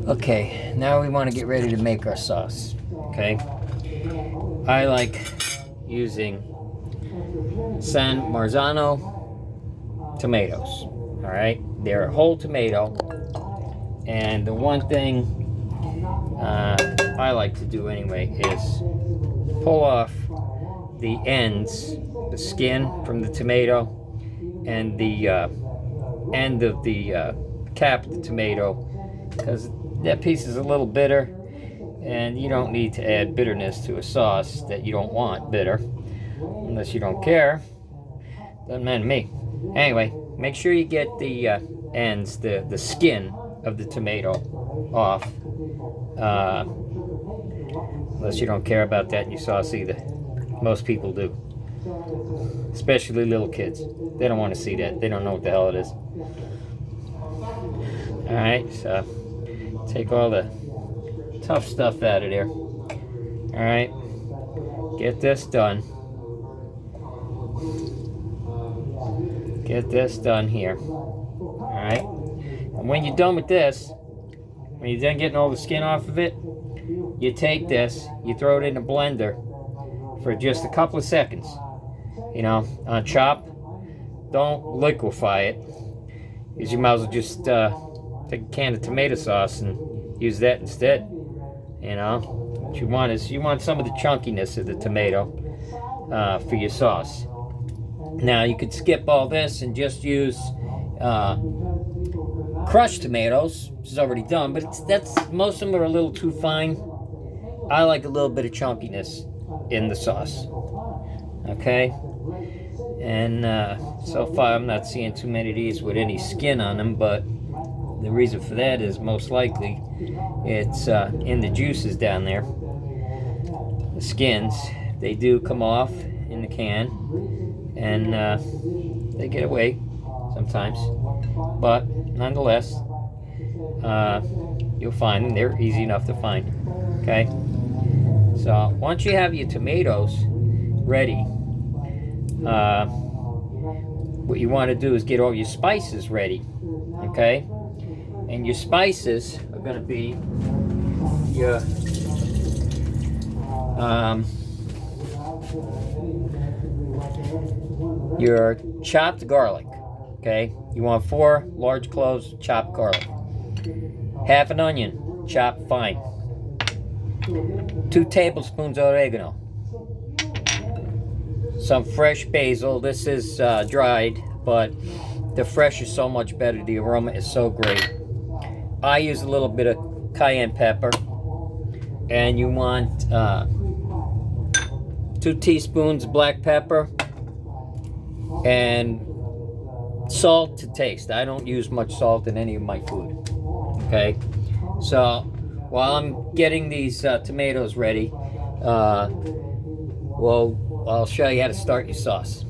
Okay, now we want to get ready to make our sauce. Okay, I like using San Marzano tomatoes. All right, they're a whole tomato, and the one thing I like to do anyway is pull off the ends, the skin from the tomato, and the end of the cap of the tomato, because that piece is a little bitter, and you don't need to add bitterness to a sauce that you don't want bitter, unless you don't care. Doesn't matter to me. Anyway, make sure you get the ends, the skin of the tomato off, unless you don't care about that in your sauce either. Most people do, especially little kids. They don't want to see that. They don't know what the hell it is. Alright, so take all the tough stuff out of there. Alright, get this done. Get this done here. Alright, and when you're done with this, when you're done getting all the skin off of it, you take this, you throw it in a blender for just a couple of seconds. You know, on chop. Don't liquefy it, because you might as well just take a can of tomato sauce and use that instead. You know, what you want is you want some of the chunkiness of the tomato for your sauce. Now you could skip all this and just use crushed tomatoes, which is already done, but most of them are a little too fine. I like a little bit of chunkiness in the sauce. Okay, and so far I'm not seeing too many of these with any skin on them, but the reason for that is most likely it's in the juices down there. The skins, they do come off in the can, and they get away sometimes, but nonetheless, you'll find them. They're easy enough to find. Okay, so once you have your tomatoes ready, what you want to do is get all your spices ready. Okay, and your spices are going to be your chopped garlic. Okay, you want 4 large cloves of chopped garlic, half an onion chopped fine, 2 tablespoons of oregano, some fresh basil. This is dried, but the fresh is so much better. The aroma is so great. I use a little bit of cayenne pepper, and you want 2 teaspoons black pepper, and salt to taste. I don't use much salt in any of my food. Okay, so while I'm getting these tomatoes ready, I'll show you how to start your sauce.